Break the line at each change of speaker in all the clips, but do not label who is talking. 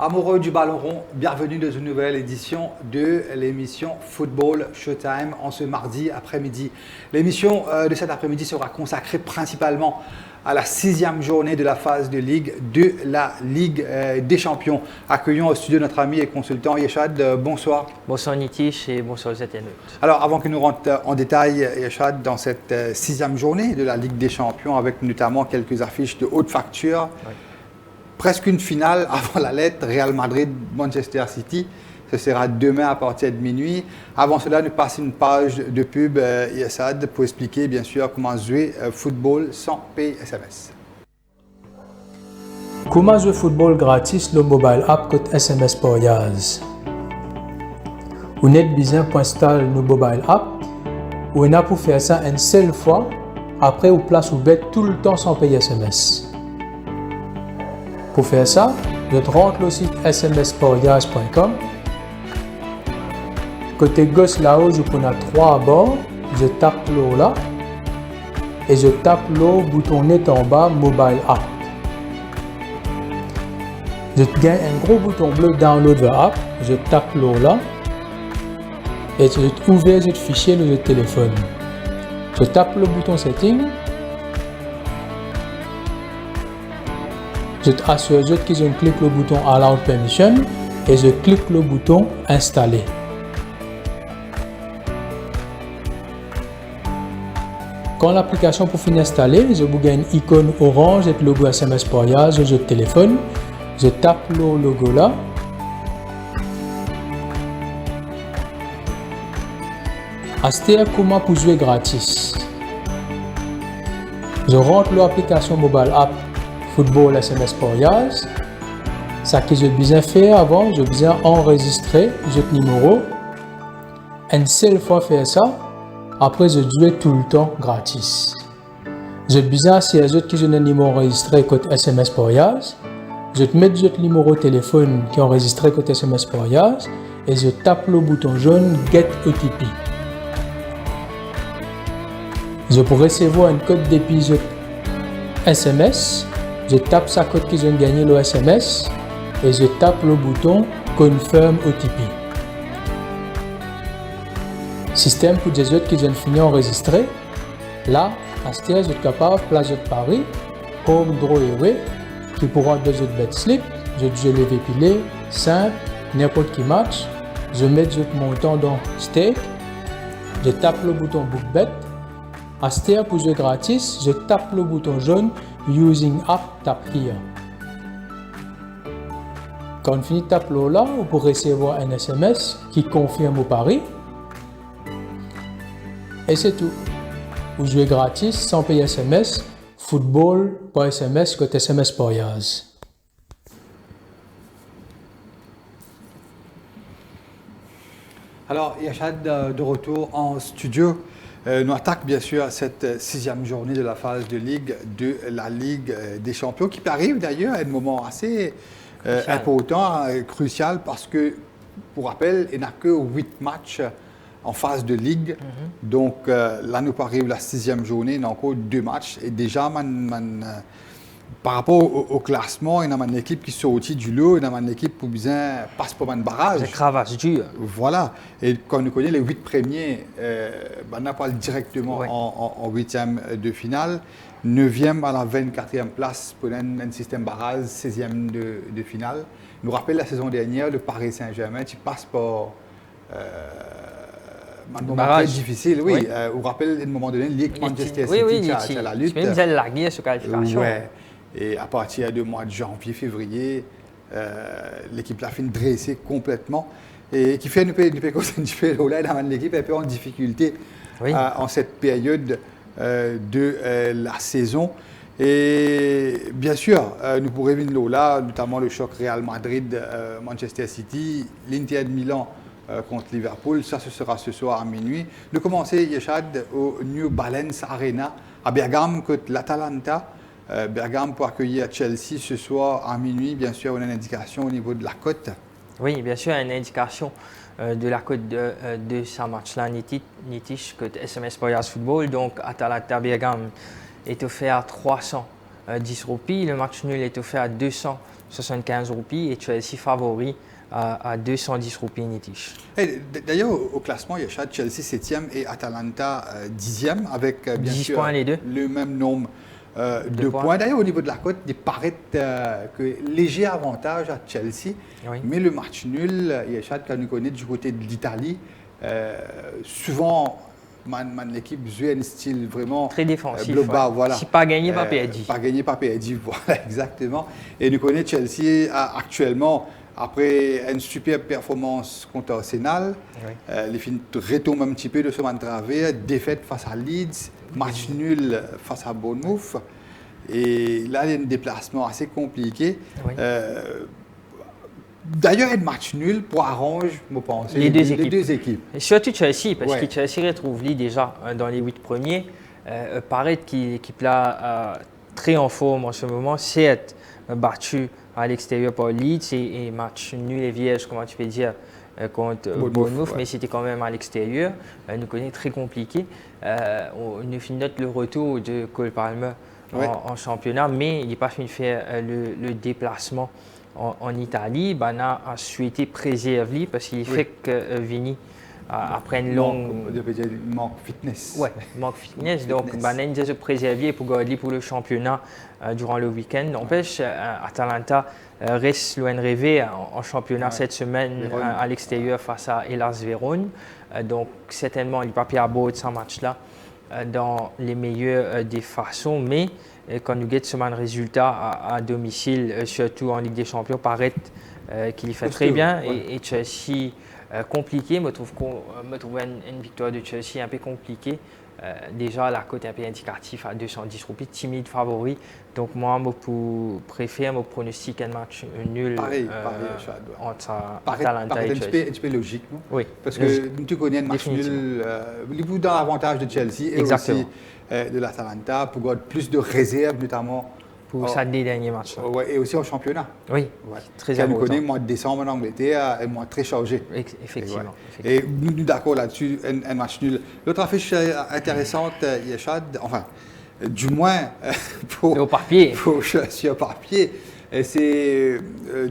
Amoureux du ballon rond, bienvenue dans une nouvelle édition de l'émission Football Showtime en ce mardi après-midi. L'émission de cet après-midi sera consacrée principalement à la 6e journée de la phase de Ligue de la Ligue des Champions. Accueillons au studio notre ami et consultant Yeshad. Bonsoir.
Bonsoir Nitish et bonsoir les internautes.
Alors avant que nous rentrions en détail, Yeshad, dans cette 6e journée de la Ligue des Champions, avec notamment quelques affiches de haute facture, oui. Presque une finale avant la lettre, Real Madrid-Manchester City. Ce sera demain à partir de minuit. Avant cela, nous passons une page de pub, Yeshad, pour expliquer bien sûr comment jouer football sans payer SMS.
Comment jouer football gratis le mobile app côté SMS pour Yaz. Vous n'êtes besoin pour installer le mobile app. Ou on a pour faire ça une seule fois. Après, vous place ou bête tout le temps sans payer SMS. Pour faire ça, je rentre le site smsportyaz.com. Côté gauche là-haut, je prends 3 à bord. Je tape l'eau là. Et je tape l'eau bouton net en bas, mobile app. Je gagne un gros bouton bleu download the app. Je tape l'eau là. Et je ouvre ce fichier de téléphone. Je tape le bouton setting. Je assure que je clique le bouton Allow Permission et je clique le bouton Installer. Quand l'application pour finir installée, je bouge une icône orange avec le logo SMS pour Yaz sur le téléphone. Je tape le logo là. Acheter comment pour jouer gratis. Je rentre l'application mobile app Football SMS pour Yaz. Ça que j'ai besoin de faire avant, j'ai besoin d'enregistrer le numéro. Une seule fois faire ça, après je joue tout le temps gratis. J'ai besoin si les autres qui ont un numéro enregistré côté SMS pour Yaz. Je mets le numéro de téléphone qui est enregistré côté SMS pour Yaz et je tape le bouton jaune Get OTP. Je peux recevoir un code d'épisode SMS. Je tape sa code qu'ils ont gagné le SMS et je tape le bouton Confirm OTP. Système pour les autres qui ont fini enregistré. Là, à ce stade, je suis capable de placer Paris, Home, Draw et Away, qui pourra deux autres bet slip. Je les dépiler, simple, n'importe qui match. Je mets le montant dans Stake. Je tape le bouton Book Bet. À ce stade, pour jouer gratis, je tape le bouton jaune Using App Tap Here. Quand on finit de taper là, on peut recevoir un SMS qui confirme au pari. Et c'est tout. Vous jouez gratis sans payer SMS. Football par SMS côté SMS pour Yaz.
Alors, Yeshad de retour en studio. Nous attaquons bien sûr cette 6e journée de la phase de Ligue de la Ligue des Champions, qui arrive d'ailleurs à un moment assez important, crucial, parce que, pour rappel, il n'y a que 8 matchs en phase de Ligue. Donc là, nous arrivons la 6e journée, il y a encore 2 matchs. Et déjà, par rapport au classement, il y a une équipe qui sortit du lot, il y a une équipe qui passe pour un barrage.
C'est cravache dur.
Voilà. Et quand on connaît les 8 premiers, on parle directement en 8e de finale. 9e à la 24e place pour un système barrage, 16e de finale. Nous rappelle la saison dernière, le Paris Saint-Germain, qui passe par un moment très difficile. Oui, on rappelle à un moment donné, Ligue Manchester City qui a la lutte.
Même la guerre sur qualification.
Ouais. Et à partir du mois de janvier, février, l'équipe l'a fait dresser complètement. Et qui fait une l'équipe est un peu en difficulté en cette période de la saison. Et bien sûr, nous pourrions venir là, notamment le choc Real Madrid-Manchester City, l'Inter de Milan contre Liverpool. Ça, ce sera ce soir à minuit. Nous commençons, Yeshad, au New Balance Arena à Bergame contre l'Atalanta. Bergame pour accueillir Chelsea ce soir à minuit. Bien sûr, on a une indication au niveau de la cote.
Oui, bien sûr, une indication de la cote de ce match-là, Nitish, cote SMS pour Yaz Football. Donc, Atalanta Bergame est offert à 300 210 roupies. Le match nul est offert à 275 roupies et Chelsea favori à 210 roupies nitish.
D'ailleurs, au classement, il y a Chelsea 7e et Atalanta 10e avec bien
10
sûr
points les deux.
le même nombre de points. D'ailleurs, au niveau de la cote, il paraît que léger avantage à Chelsea,
Oui.
mais le match nul, il y a quand nous connaît du côté de l'Italie, souvent, l'équipe joue un style vraiment
Très défensif.
global, voilà.
Si pas gagné, pas perdu.
Pas gagné, pas perdu, voilà, exactement. Et nous connaît Chelsea actuellement, après une superbe performance contre Arsenal,
Oui.
les filles retombent un petit peu de ce travers, défaite face à Leeds, match nul face à Bournemouth. Et là, il y a un déplacement assez compliqué.
Oui.
D'ailleurs, un match nul pour arranger, je pense,
Les deux
équipes.
Et surtout Chelsea, parce
Ouais.
que Chelsea retrouve lui déjà dans les 8 premiers. Paraît qu'il l'équipe là très en forme en ce moment, c'est battu à l'extérieur par Leeds et match nul et vierge, comment tu peux dire, contre Bournemouth,
ouais.
mais c'était quand même à l'extérieur. Nous connaît très compliqué. On note le retour de Cole Palmer
Ouais.
en championnat, mais il n'est pas fini de faire le déplacement en Italie. Bana a souhaité préserver parce qu'il fait que Vini après une longue
manque fitness.
ouais, manque fitness. Donc, Bana a se préserver pour garder pour le championnat durant le week-end. N'empêche, Atalanta reste loin de rêver en championnat cette semaine à l'extérieur face à Hellas Vérone. Donc, certainement, il n'est pas à bord de ce match-là dans les meilleures des façons, mais quand nous guettons ce résultat à domicile, surtout en Ligue des Champions, paraît qu'il y fait très bien et Chelsea compliqué. Je trouve une victoire de Chelsea un peu compliquée. Déjà, la cote est un peu indicative à 210 roupies, timide favori. Donc, moi, je préfère mon pronostic un match nul entre Atalanta et Chelsea.
Un petit peu logique, non?
Oui.
Parce que tu connais un match nul, dans l'avantage de Chelsea et aussi de l'Atalanta pour garder plus de réserves, notamment
pour ça des derniers matchs.
Et aussi au championnat.
Oui,
très important. Nous connaissons le mois de décembre en Angleterre, un mois très chargé.
Effectivement.
Et nous sommes d'accord là-dessus, un match nul. L'autre affiche intéressante, Yachad, enfin, du moins
au papier.
Sur papier, c'est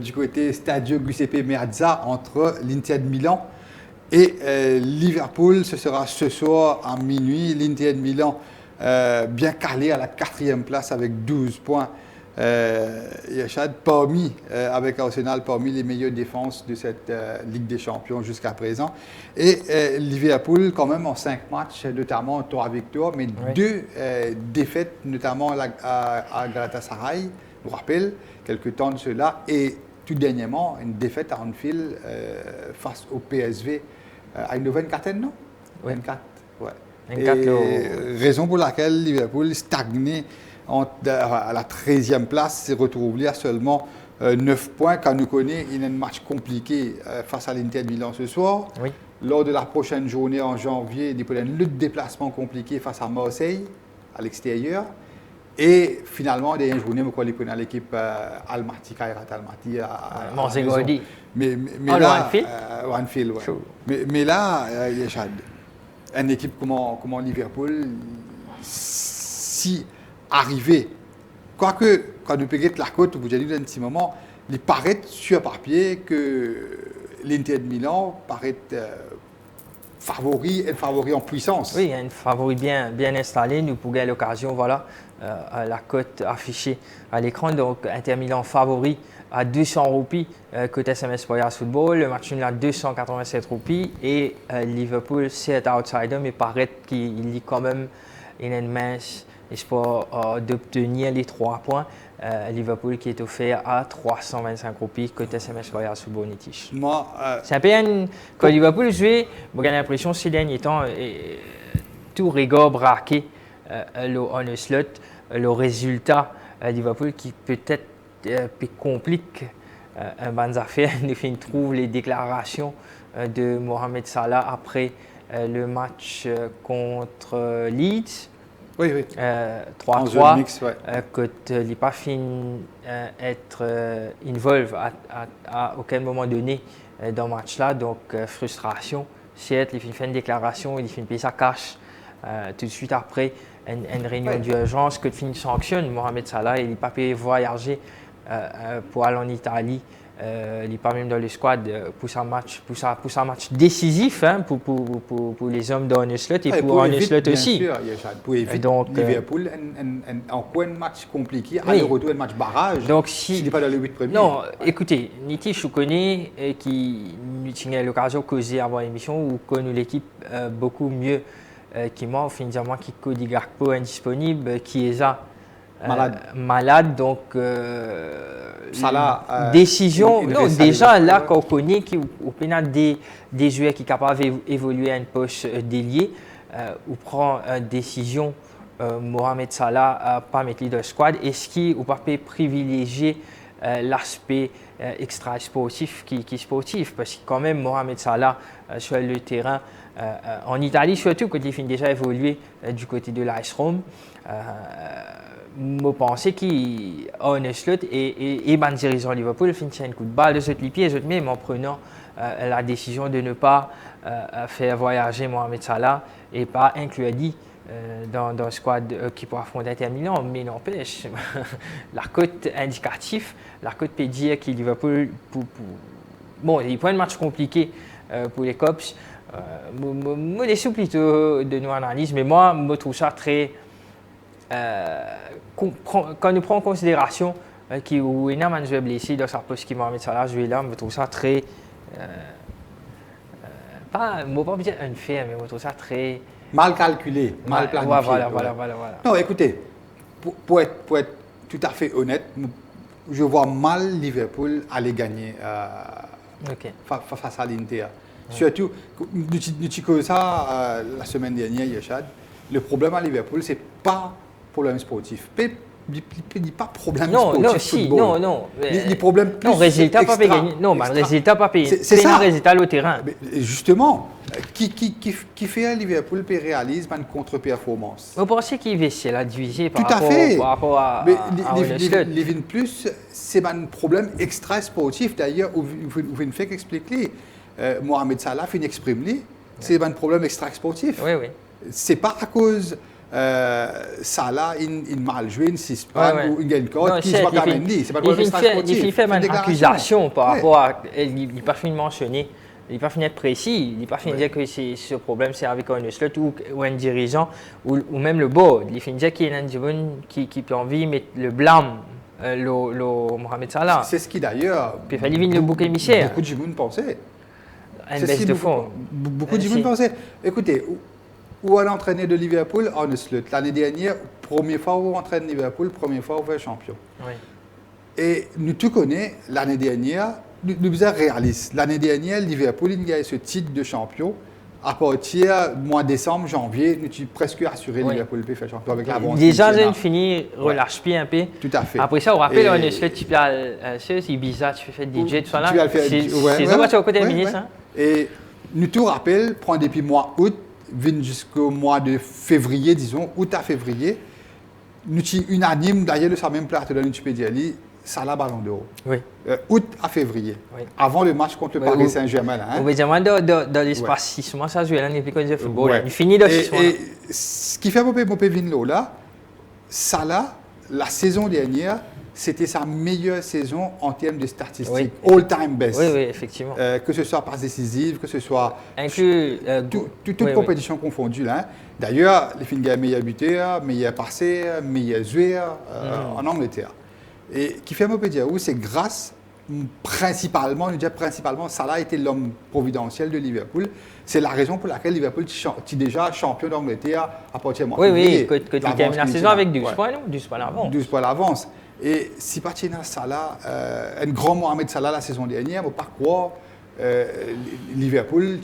du côté Stadio Giuseppe Meazza entre l'Inter de Milan et Liverpool. Ce sera ce soir à minuit. L'Inter de Milan bien calé à la 4e place avec 12 points. Yachad, avec Arsenal, parmi les meilleures défenses de cette Ligue des Champions jusqu'à présent. Et Liverpool, quand même, en 5 matchs, notamment 3 victoires, mais 2 défaites, notamment à Galatasaray, je vous rappelle, quelques temps de cela. Et tout dernièrement, une défaite à Anfield face au PSV à une nouvelle quarantaine, non?
Oui.
24, ouais.
Et
raison pour laquelle Liverpool stagnait à la 13e place, s'est retrouvé à seulement 9 points. Quand nous connaissons, il y a un match compliqué face à l'Inter de Milan ce soir.
Oui.
Lors de la prochaine journée en janvier, il y a une lutte de déplacement compliquée face à Marseille, à l'extérieur. Et finalement, dernière journée, je connais l'équipe Almaty, Kairat Almaty à
Morzegordi.
Mais là,
Anfield.
Mais là, il y a une équipe comme Liverpool, si arrivé, quoique quand nous payons la côte, vous avez dit un petit moment, il paraît sur papier que l'Inter de Milan paraît favori en puissance.
Oui, un favori bien installé. Nous pourrions l'occasion, voilà, la cote affichée à l'écran. Donc, Inter Milan favori à 200 roupies côté SMS Royal Football. Le match nul à 287 roupies. Et Liverpool, c'est outsider, mais paraît qu'il y a quand même une mince espoir d'obtenir les 3 points. Liverpool qui est offert à 325 roupies côté SMS Royal Football Nitish. C'est un peu quand Liverpool joue, j'ai l'impression ces derniers temps, tout rigole braqué en un slot. Le résultat, Liverpool qui peut-être complique un bonne affaire. Nous trouve les déclarations de Mohamed Salah après le match contre Leeds.
Oui.
3-3. Que il n'est pas fini être involve à aucun moment donné dans le match-là. Donc, frustration. Certes, il fait une déclaration, il fait une payer sa cash. Tout de suite après, une réunion d'urgence que fin sanctionne Mohamed Salah, il n'est pas pu voyager pour aller en Italie. Il n'est pas même dans le squad pour un match décisif hein, pour les hommes d'Arne Slot et pour Arne Slot aussi.
Bien sûr, pour éviter Liverpool encore un match compliqué, aller-retour, un match barrage.
Donc
s'il n'est pas dans les 8 premiers.
Non, écoutez, Niti, je connais qui nous a l'occasion de causer avant l'émission ou connaît l'équipe beaucoup mieux qui moi, finalement, qui Cody Gakpo indisponible, qui est là. Malade, donc
Salah,
décision. Non, déjà là, quand on connaît qu'il y a des joueurs qui sont capables d'évoluer à une poste d'ailier, ou prend une décision, Mohamed Salah, pas mettre leader squad, est-ce qu'il ou pas privilégier l'aspect extra sportif qui est sportif, parce que quand même Mohamed Salah sur le terrain en Italie, surtout quand il finit déjà évolué du côté de l'AS Rome. Je pense qu'Arne Slot et ban dirigeant Liverpool finissent un coup de balle de ce pied, même en prenant la décision de ne pas faire voyager Mohamed Salah et pas inclure dans le squad qui pourra affronter Inter Milan. Mais n'empêche, la cote indicative, la cote peut dire que Liverpool, bon, il prend un match compliqué pour les Cops. Moi, je suis plutôt de nos analyses, mais moi, je trouve ça très. Quand on prend en considération qu'il y a un joueur blessé dans sa poste qui Mohamed Salah joué là, je trouve ça très. Pas dire unfair, mais je trouve ça très.
Mal calculé, mal planifié.
Voilà.
Non, écoutez, pour être tout à fait honnête, je vois mal Liverpool aller gagner face à l'Inter. Surtout, nous avons ça la semaine dernière, Yachad. Le problème à Liverpool, ce n'est pas problème sportif. Il n'y a pas problème sportif.
Non.
Les problèmes plus.
Non, résultat pas payé. Non, mais résultat pas payé.
C'est ça.
Résultat au terrain.
Justement, qui fait à Liverpool peut réaliser une contre-performance.
Vous pensez qu'il va essayer la diviser par
Tout
rapport
à fait. Les Vin Plus, c'est un problème extra sportif. D'ailleurs, vous ne faites qu'expliquer. Mohamed Salah fait exprimer. C'est un problème extra sportif.
Oui.
C'est pas à cause. Salah, il mal joué, une suspend ou une gagne code qui se va quand même dire. C'est pas le problème extra sportif.
Il fait une accusation par rapport à. Il n'est pas fini de mentionner. Il n'est pas fini d'être précis. Il n'est pas fini de dire que ce problème c'est avec un slot ou un dirigeant ou même le board. Il finit de dire qu'il y a un dirigeant qui peut envie de mettre le blâme. Mohamed Salah.
C'est ce qui d'ailleurs.
Puis il fallait venir le bouc émissaire.
Beaucoup de gens pensaient.
Une baisse de fond.
Beaucoup de gens pensaient. Écoutez, où est l'entraîneur de Liverpool, Arne Slot. L'année dernière, première fois où on entraîne Liverpool, première fois où on fait champion.
Oui.
Et nous tout connaissons, l'année dernière, nous sommes réalistes. L'année dernière, Liverpool, il a ce titre de champion. À partir du mois de décembre, janvier, nous sommes presque assurés Liverpool peut faire champion avec l'avance.
Déjà, j'ai fini, relâche-pied un peu.
Tout à fait.
Après ça, on rappelle, Arne Slot, c'est bizarre, tu fais DJ, tout ça là.
Tu vas le faire.
C'est ça, tu as côté ministre.
Et nous tout rappelle, prend depuis mois août, jusqu'au mois de février, disons, août à février, nous sommes unanimes, d'ailleurs, de sa même plateau de l'Untipédia, Salah Ballon d'Or.
Oui.
Août à février, avant le match contre le Paris Saint-Germain.
On va dire, dans l'espace 6 mois, ça joue l'année depuis qu'on dit football. Il finit dans 6 mois.
Et ce qui fait mon Pévin là, Salah, la saison dernière, c'était sa meilleure saison en termes de statistiques, all-time best.
Oui, effectivement.
Que ce soit passe décisive, que ce soit
inclus
toute compétition confondue. Hein. D'ailleurs, les Finga meilleur buteur, meilleur passeur, meilleur joueur en Angleterre. Et qui fait dire c'est grâce principalement, Salah était l'homme providentiel de Liverpool. C'est la raison pour laquelle Liverpool est déjà champion d'Angleterre à partir de mois de février.
Oui, quand il termine la saison avec 12 points, non 12 points d'avance.
12 points d'avance. Et si Patina Salah, un grand Mohamed Salah la saison dernière, on ne peut pas croire Liverpool,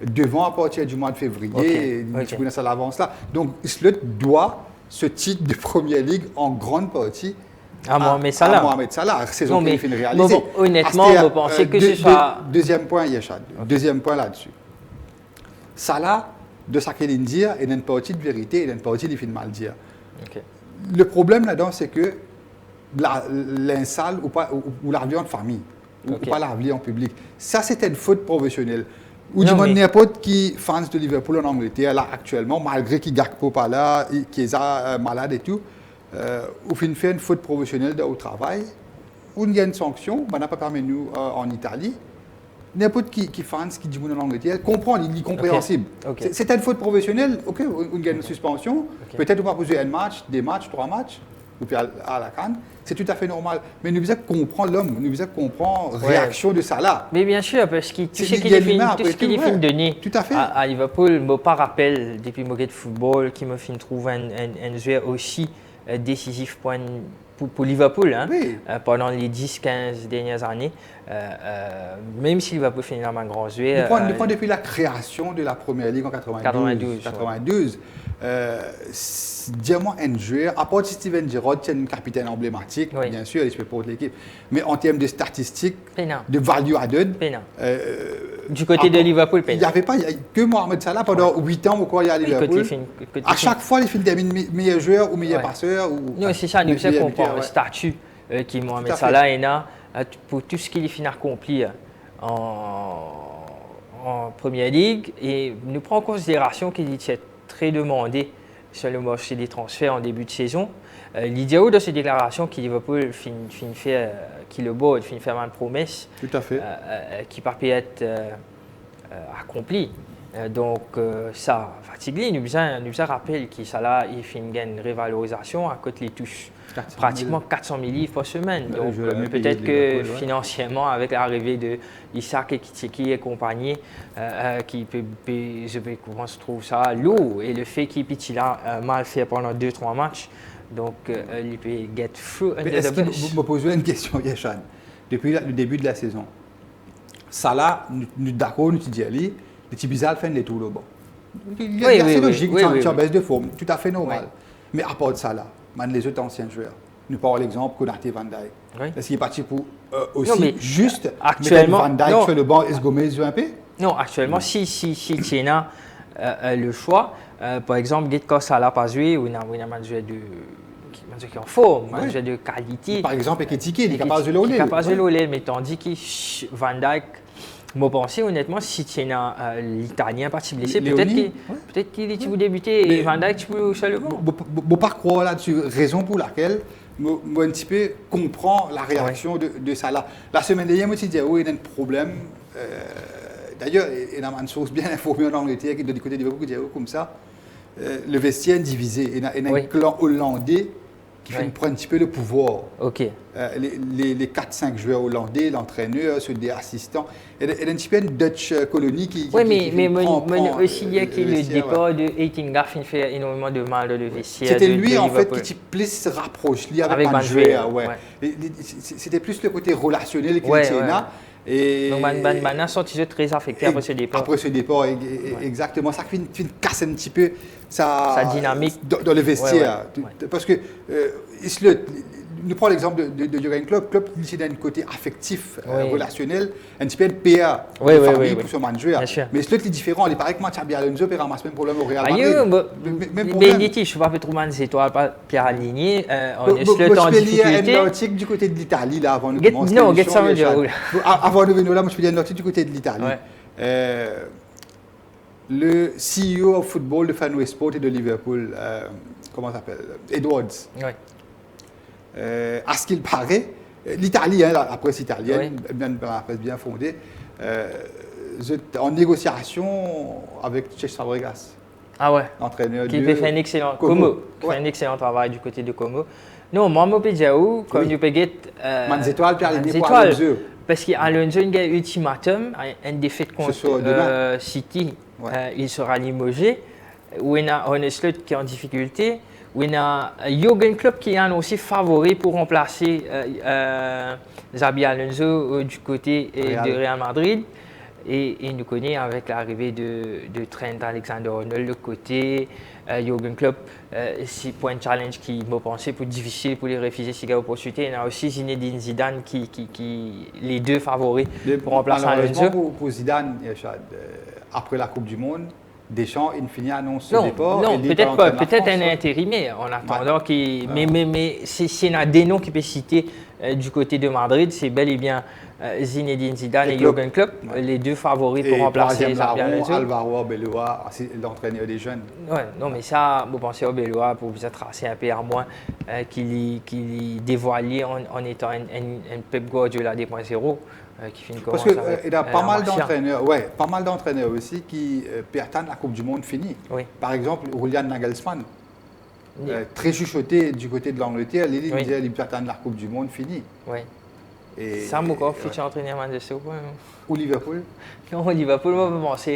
devant à partir du mois de février, tu connais ça l'avance là. Donc, Slot doit ce titre de Première Ligue en grande partie
à Mohamed Salah.
À Mohamed Salah, saison qu'il finit réalisée.
Bon, honnêtement, vous pensez que ce soit.
Deuxième point, Yachad. Deuxième point là-dessus. Salah, de ça qu'il dit, il y a une partie de vérité, il y a une partie de mal dire. Le problème là-dedans, c'est que l'insal ou la vie en famille, ou pas la vie en public, ça c'était une faute professionnelle. Ou du moins n'importe qui fans de Liverpool en Angleterre, là, actuellement, malgré qu'il Gakpo pas là, qu'il est malade et tout, ou fait une faute professionnelle au travail, ou il y a une sanction, on n'a pas permis nous en Italie. N'importe qui fans qui dit en Angleterre comprend, il est compréhensible.
Okay.
C'est une faute professionnelle, ok, on gagne une suspension, peut-être on va poser un match, des matchs, 3 matchs, ou puis à la canne, c'est tout à fait normal. Mais nous devons comprendre l'homme, nous devons comprendre la réaction de Salah.
Mais bien sûr, parce que tout ce qu'il est fin donné à Liverpool, je me rappelle depuis mon de football, qui me fait trouver un joueur aussi décisif pour Liverpool pendant les 10-15 dernières années. Même si Liverpool finit dans un grand joueur.
Depuis la création de la Première Ligue en 92, dis-moi un joueur, à part Steven Gerrard, qui est un capitaine emblématique, bien sûr, il se fait pour l'équipe, mais en termes de statistiques, de value added,
du côté de Liverpool,
il n'y avait pas que Mohamed Salah pendant 8 ans ou quoi il y a à Liverpool. À chaque fois, il finit des meilleurs joueurs ou meilleurs passeurs.
Non, c'est ça, nous devons comprendre le statut qui Mohamed Salah est là pour tout ce qu'il finit accompli en Première Ligue, et nous prenons en considération qu'il est très demandé sur le marché des transferts en début de saison. L'idéal de ces déclarations qui Liverpool finit faire, qui le board finit faire une promesse,
tout à fait,
qui peut être accomplie. Donc ça fatigue. Nous besoin rappeler que ça là il fait une révalorisation à côté les touches. Pratiquement 400 000 livres par semaine. Donc peut-être que financièrement, avec l'arrivée de Isaac et Kitiki et compagnie, je trouve ça lourd. Et le fait qu'il a mal fait pendant 2-3 matchs, donc il peut get through under the bus.
Est-ce que vous me posez une question, Yachan? Depuis le début de la saison, Salah, nous d'accord, nous disons, les petits bizarres font les tours là-bas. C'est logique, tu as baisse de forme, tout à fait normal. Mais à part de Salah, les autres anciens joueurs. Nous parlons l'exemple Konaté Van Dijk. Est-ce qu'il est parti pour aussi juste
actuellement,
Van Dijk sur le banc et Gomez jouer un peu?
Non, actuellement, si tu as le choix, par exemple, Gitko Salah pas joué, ou il y a un joueur qui est en forme, un joueur de qualité.
Par exemple, Ekitike, il est capable de jouer
Il est capable de jouer, mais tandis que Van Dijk, moi, pensais honnêtement, si tu as l'Italien parti blessé, peut-être qu'il est pour débuter et Van Dijk tu peux sur le banc.
Je ne pas croire là-dessus. Raison pour laquelle moi un petit peu comprends la réaction de Salah. La semaine dernière, je me suis dit, oui, il y a un problème. D'ailleurs, il y a une source bien informée en Angleterre qui, du côté de Liverpool, qui dit comme ça. Le vestiaire est divisé. Il y a un clan hollandais qui fait prendre un petit peu le pouvoir. Les 4-5 joueurs hollandais, l'entraîneur, ceux des assistants. Il y a un petit peu une Dutch colonie qui
mais aussi il y a que le départ de Heitinga qui fait énormément de mal dans le vestiaire.
C'était lui en fait qui plus se rapproche avec un joueur. C'était plus le côté relationnel qu'il était là.
Donc, maintenant, sont très affectés après ce départ.
Après ce départ, exactement. Ça fait casse un petit peu sa
dynamique
dans le vestiaire. Parce que, nous prenons l'exemple de Jürgen Klopp. Klopp, il a un côté affectif, relationnel, un petit peu de PA pour son manager. Mais ce qui est différent, il paraît que Xabi Alonso peut ramasser même problème au Real Madrid.
Mais je ne suis pas trop mal des étoiles, pas Pierre aligné. On est le temps de difficulté.
Un article du côté de l'Italie, là, avant de commencer. Non, avant de venir là, moi je fais un article du côté de l'Italie. Le CEO of football de Fenway Sport et de Liverpool, comment ça s'appelle? Edwards. À ce qu'il paraît, l'Italie, la presse italienne, la presse bien fondée, en négociation avec Cesc Fabregas. L'entraîneur
qui fait un excellent fait un excellent travail du côté de Como. Non, moi, je peux dire comme je peux dire
Man étoiles, Pierre Alonso.
Parce qu'Alonso a un ultimatum, une défaite contre City, il sera limogé. Ou il y a un slot qui est en difficulté. Où il y a Jürgen Klopp qui est annoncé favori pour remplacer Xabi Alonso du côté de Real Madrid. Et nous connaissons avec l'arrivée de Trent Alexander-Arnold le côté Jürgen Klopp, c'est pour un challenge qui m'a pensé pour difficile pour les refuser cette opportunité. Il y a aussi Zinedine Zidane qui les deux favoris pour remplacer Alonso.
Pour Zidane, après la Coupe du Monde, Deschamps, il finit annonce ce départ.
Non, peut-être pas. Peut-être un intérimaire en attendant qu'il. Mais s'il y a des noms qui peuvent citer du côté de Madrid, c'est bel et bien Zinedine Zidane et Jürgen Klopp, les deux favoris pour remplacer Xabi Alonso.
Alvaro Arbeloa, l'entraîneur des jeunes.
Ouais, non, mais ça, vous pensez à Arbeloa pour vous tracer un peu à moins qu'il dévoilé en étant un Pep Guardiola 2.0. Qui finit
parce qu'il y a pas mal d'entraîneurs, pas mal d'entraîneurs aussi qui perdent la Coupe du Monde finie.
Oui.
Par exemple, Julian Nagelsmann, très chuchoté du côté de l'Angleterre, il disait qu'il perdent la Coupe du Monde finie.
Oui. Et Sam encore futur entraîneur de ce point.
Ou Liverpool.
Non, Liverpool, moi, je pense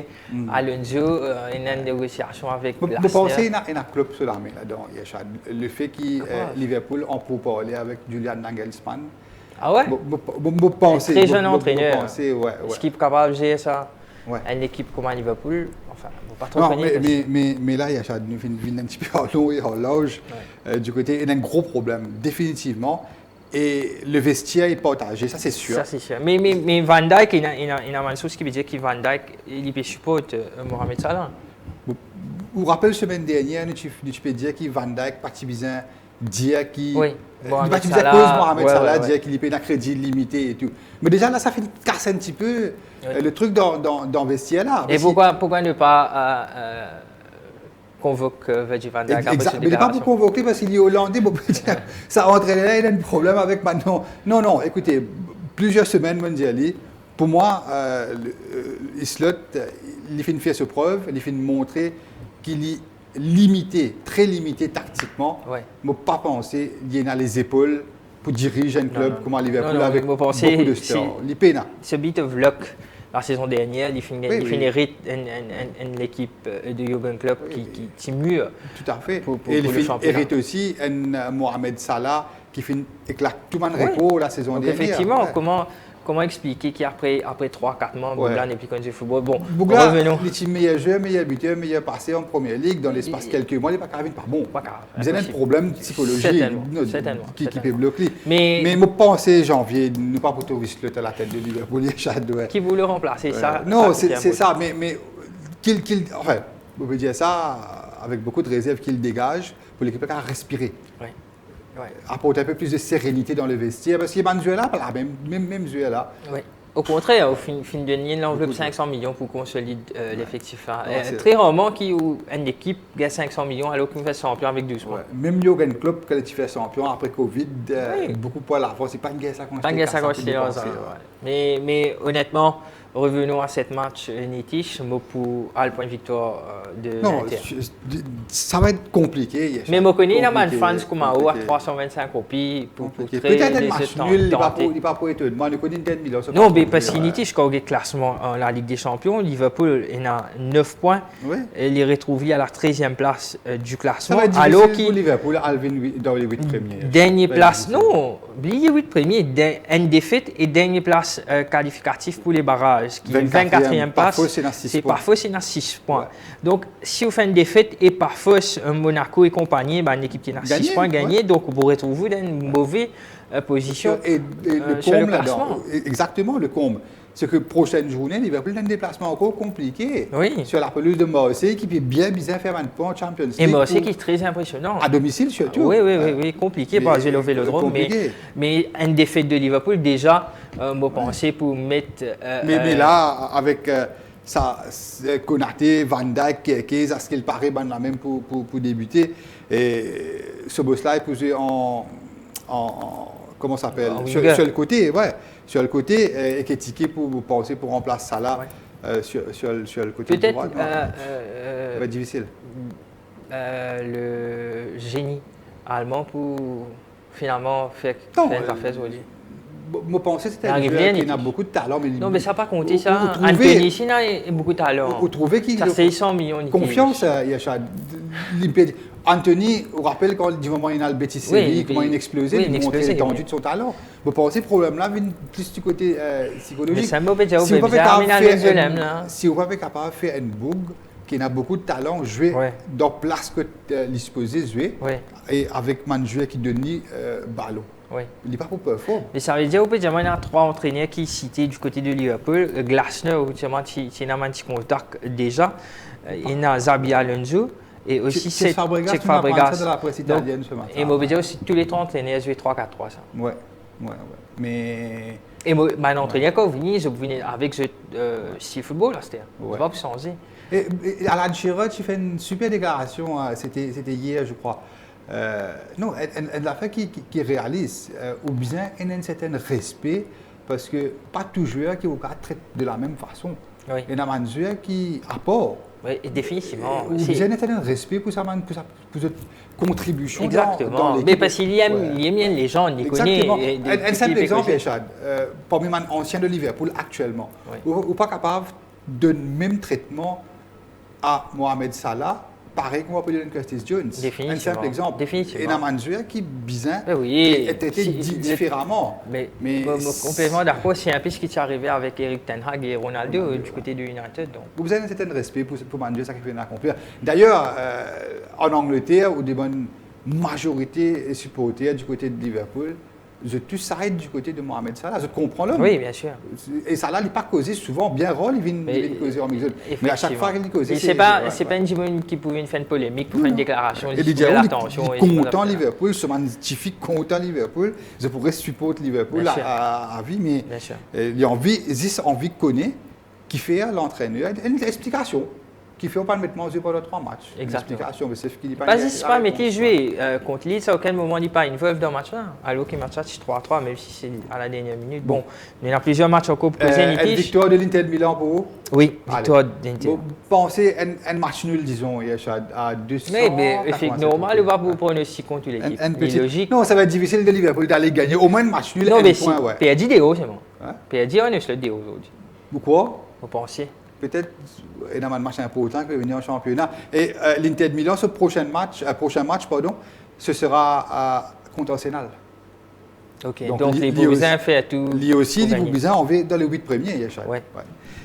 à Alonso, il y a une négociation avec
Glasner. Vous pensez qu'il y a un club sur la main là-dedans, le fait que Liverpool en peut parler avec Julian Nagelsmann.
Ah ouais?
Vous pensez,
très jeune entraîneur.
Est-ce
qu'il est capable de gérer ça? Une équipe comme Liverpool, enfin, pas trop
non, mais là, il y a un petit peu en long et en large du côté. Il y a un gros problème, définitivement. Et le vestiaire est partagé, ça c'est sûr.
Ça c'est sûr. Mais Van Dijk, il y a une chose qui veut dire que Van Dijk, il peut supporter Mohamed Salah.
Vous vous rappelez, la semaine dernière, tu peux dire que Van Dijk parti bien dire qu'il
Mohamed Salah
dire qu'il a un crédit limité et tout. Mais déjà là, ça fait casser un petit peu le truc dans le vestiaire là.
Et pourquoi ne pas convoque Virgil van Dijk?
Exact, mais il n'est pas pour convoquer parce qu'il est hollandais. Bon, ça entraîne là, il a un problème avec maintenant. Non, écoutez, plusieurs semaines mondiales, pour moi, il fait une fière preuve, il fait montrer qu'il est limité, très limité tactiquement. Je ne peux pas penser qu'il a les épaules pour diriger un club comme à Liverpool avec beaucoup de stars.
C'est un bit of luck. La saison dernière, il finit une équipe de Jürgen Klopp qui mûre.
Tout à fait. Et il hérite aussi un Mohamed Salah qui fait éclate tout le monde la saison dernière.
Effectivement, comment expliquer qu'après 3-4 mois, Bougla n'est plus connu du football? Bon,
Bougla, il est meilleur joueur, meilleur buteur, meilleur passé en première ligue dans l'espace de quelques mois, il n'est pas carrément pas bon. Vous avez un problème psychologique qui peut bloquer. Mais je pense janvier, nous pas pour touriste à la tête de Liverpool,
qui voulait remplacer ça?
Non, c'est ça, mais enfin, vous pouvez dire ça avec beaucoup de réserve qu'il dégage pour l'équipe à respirer. Apporter un peu plus de sérénité dans le vestiaire, parce qu'il y a des là, même joueurs là.
Oui. Au contraire, au fin de l'année, l'enveloppe 500 millions pour consolider l'effectif. Très rarement une équipe gagne 500 millions alors qu'on fait champion avec 12 points.
Même Jürgen Klopp, quand il fait champion après Covid, beaucoup de points là. C'est pas une guerre ça qu'on
mais honnêtement, revenons à cette match Nitish, pour le point de victoire de l'Inter.
Ça va être compliqué.
Mais je connais un fans comme à 325 copies pour
créer des matchs nuls, il n'est pas pour être moi je connais 10 millions.
Non, mais parce que Nitish, quand on regarde le classement en la Ligue des Champions, Liverpool il a 9 points. Il est retrouvé à la 13e place du classement.
Ça va être difficile pour Liverpool dans les 8 premiers.
Dernière place, non, les 8 premiers, une défaite et dernière place qualificative pour les barrages. Qui est 24e place, c'est parfois c'est 6 points. Donc, si vous faites une défaite et parfois Monaco et compagnie, une équipe qui a 6 points gagnés, donc vous pourrez trouver dans une mauvaise position.
Et le comble là-dedans, exactement le comble. C'est que prochaine journée, Liverpool a un déplacement encore compliqué sur la pelouse de Marseille qui peut bien faire 20 points en Champions League.
Et Marseille qui est très impressionnant.
À domicile surtout.
Oui, compliqué par le Vélodrome. Mais une défaite de Liverpool, déjà, on pensait pour mettre.
Mais là, avec Konaté, Van Dijk, Keyes, à ce qu'il paraît, la même pour débuter. Et ce boss-là est posé en comment ça s'appelle sur le côté, sur le côté et qui est tiqué pour penser pour remplacer Salah sur le côté droit. Ça va être difficile.
Le génie allemand pour finalement faire une affaire aujourd'hui.
Je pensais que c'était un joueur qui a beaucoup de talent.
Non, mais ça n'a pas compté ça. Anthony Sina a beaucoup de talent.
Vous trouvez qu'il
a 600 millions.
Confiance, Anthony, vous rappelez quand du moment il a le Betis Séville, comment il a explosé, il montrait l'étendue de son talent. Vous pensez que le problème-là vient plus du côté psychologique.
Mais c'est un mauvais job,
si vous n'êtes pas capable de faire un bug qui a beaucoup de talent, jouer dans la place que disposé jouer, et avec un joueur qui donne ballon. Il n'est pas pour performer.
Mais ça veut dire qu'il y a 3 entraîneurs qui cités du côté de Liverpool. Glasner, il a un petit contact déjà. Il y a Xabi Alonso. Et aussi
Cesc Fabregas.
Et je veux dire aussi tous les 3 entraîneurs jouent 3-4-3.
Ouais. Mais
Et mon entraîneur, quand vous venez avec ce style football, là, c'était pas pour changer.
Et Alan Shearer, tu fais une super déclaration, c'était hier, je crois. Non, elle a fait qui réalise, ou bien il y a un certain respect, parce que pas tout joueur qui traite de la même façon.
Oui.
Il y a un joueur qui apporte.
Oui, définitivement.
Ou bien il y a un respect pour cette contribution.
Exactement.
Dans
mais parce qu'il aime les gens, il les connaît.
Un simple exemple, Echad, parmi les anciens de Liverpool actuellement, ou pas capable de même traitement à Mohamed Salah, pareil qu'on va appeler Curtis Jones. Un simple exemple.
Définitivement.
Et un joueur qui, bizarre,
est
traité différemment.
Mais complètement d'accord, c'est un peu ce qui est arrivé avec Eric Ten Hag et Ronaldo du côté de United. Donc.
Vous avez un certain respect pour un joueur qui fait accomplir. D'ailleurs, en Angleterre, où des bonnes majorités supporters du côté de Liverpool, je tous side du côté de Mohamed Salah, je comprends l'homme.
Oui, bien sûr.
Et Salah, il n'est pas causé souvent, bien rôle, il vient causer en milieu. Mais à chaque fois qu'il cause,
c'est pas une Jimon qui pouvait faire une polémique, pour faire une déclaration.
Et il dit attention. Content Liverpool, ce magnifique content Liverpool, je pourrais supporter Liverpool à vie, mais il y a envie de connaître qui fait l'entraîneur une explication. Qui fait pas mettre yeux pendant 3 matchs.
Exactement.
Explication, mais c'est ce qu'il dit pas.
Pas si pas, mais qui joué contre Leeds, à aucun moment il n'est pas involvé dans le match là. Alors qu'il match 3-3, même si c'est à la dernière minute. Bon, il y a plusieurs matchs encore pour poser une tige.
Victoire de l'Inter de Milan pour vous?
Oui, victoire de l'Inter.
Vous pensez un match nul, disons, à 200.
Mais c'est normal, on va vous prendre aussi contre l'équipe. C'est logique.
Non, ça va être difficile de Liverpool d'aller gagner. Au moins un match nul.
Non, mais si. PSG DO, c'est bon. PSG, on est le DO aujourd'hui.
Pourquoi?
Vous pensez?
Peut-être il y a un match important qui va venir en championnat. Et l'Inter de Milan, ce prochain match, ce sera contre Arsenal.
Ok, donc les Bourguisins font tout.
Lui aussi, les Bourguisins, on va dans les 8 premiers, Yachad.
Ouais.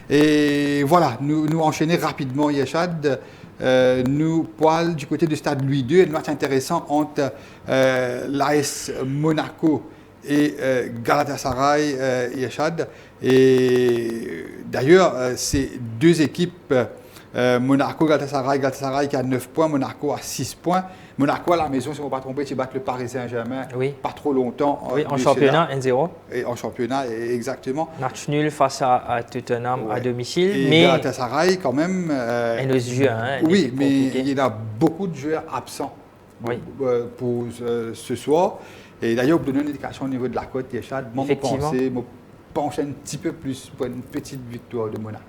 Et voilà, nous enchaîner rapidement, Yachad. Nous parlons du côté du stade Louis II, un match intéressant entre l'AS Monaco et Galatasaray, Yachad. Et d'ailleurs, ces deux équipes, Monaco, Galatasaray qui a 9 points, Monaco a 6 points. Monaco à la maison, si on ne va pas tromper, tu battes le Paris Saint-Germain pas trop longtemps.
Oui, en championnat, 1-0.
Et en championnat, exactement.
Match nul face à Tottenham à domicile.
Et mais Galatasaray quand même.
Et nos joueurs,
oui, mais il y a beaucoup de joueurs absents pour ce soir. Et d'ailleurs, pour donner une indication au niveau de la cote, Yachad, pencher un petit peu plus pour une petite victoire de Monaco.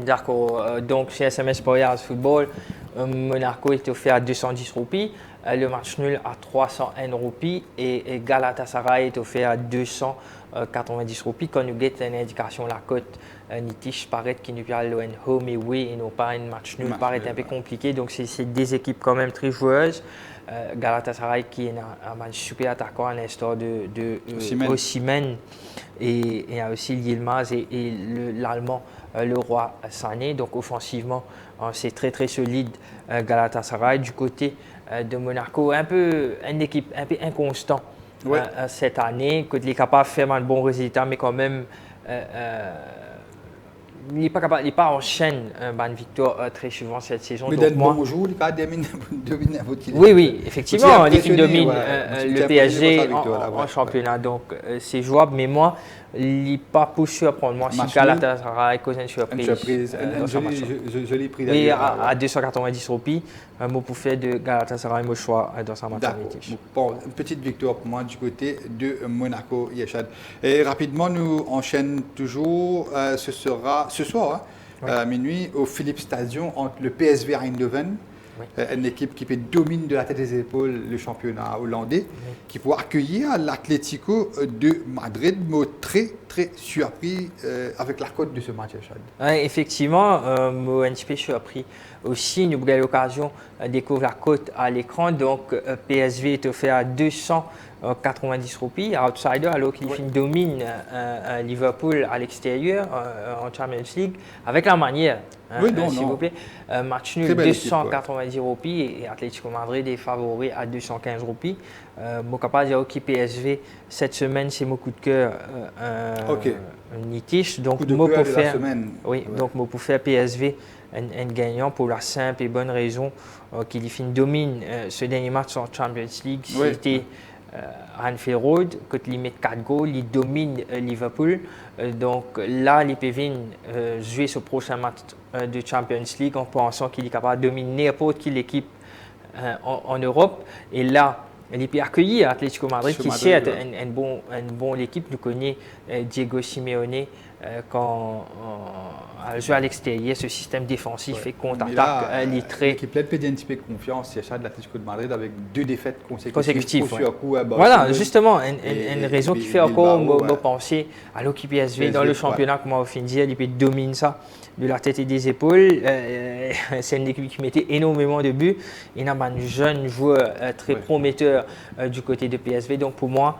D'accord. Donc, chez SMS Sports Football, Monaco est offert à 210 roupies, le match nul à 301 roupies et Galatasaray est offert à 290 roupies. Quand nous avons une indication, la cote Nitish paraît qu'il nous a le home et away et non pas un match nul, paraît un peu compliqué. Donc, c'est des équipes quand même très joueuses. Galatasaray qui est un super attaquant à l'instar de Osimhen et il y a aussi Yilmaz et l'Allemand Leroy Sané. Donc offensivement, c'est très très solide Galatasaray. Du côté de Monaco, une équipe un peu inconstant cette année, qui est capable de faire un bon résultat, mais quand même il n'est pas en chaîne une victoire très souvent cette saison.
Mais d'un bon jour, il n'est pas dominer votre équipe.
Oui, effectivement, l'équipe domine le PSG en championnat, donc c'est jouable. Mais moi, il n'est pas pour surprendre. Moi, si Galatasaray cause une surprise.
Une jolie prix
d'ailleurs. Oui, à 290 roupies, moi pour faire de Galatasaray mon choix dans sa match.
Bon, une petite victoire pour moi du côté de Monaco, Yachad. Et rapidement, nous enchaînons toujours. Ce sera ce soir, à minuit, au Philips Stadium, entre le PSV Eindhoven, une équipe qui domine de la tête des épaules le championnat hollandais, qui pourra accueillir l'Atlético de Madrid, mais très très surpris avec la cote de ce match, Yachad.
Effectivement, moi un petit peu surpris aussi. Nous avons eu l'occasion de découvrir la cote à l'écran. Donc PSV est offert à 290 roupies, outsider, alors qu'il domine Liverpool à l'extérieur en Champions League, avec la manière, s'il vous plaît. Match nul, 290 roupies et Atlético Madrid est favori à 215 roupies. Mon capable de dire que PSV, cette semaine, c'est mon coup de cœur Nitish. Donc, moi pour faire, donc moi pour faire PSV un gagnant pour la simple et bonne raison qu'il domine ce dernier match en Champions League. C'était Anfield Road, quand il met 4 goals, il domine Liverpool. Donc là, il peut venir jouer ce prochain match de Champions League en pensant qu'il est capable de dominer n'importe quelle équipe en Europe. Et là, il peut accueillir Atlético Madrid, qui sait une bonne équipe. Nous connaissons Diego Simeone quand elle joue à l'extérieur, ce système défensif et contre-attaque litré.
L'équipe peut un petit peu confiance, il y a de l'Atlético de Madrid avec 2 défaites consécutives.
Voilà, justement, une raison qui fait encore me penser à l'équipe PSV dans le championnat, comment on finit dire, il peut dominer ça de la tête et des épaules. C'est une équipe qui mettait énormément de buts. Il y a un jeune joueur très prometteur du côté de PSV. Donc pour moi,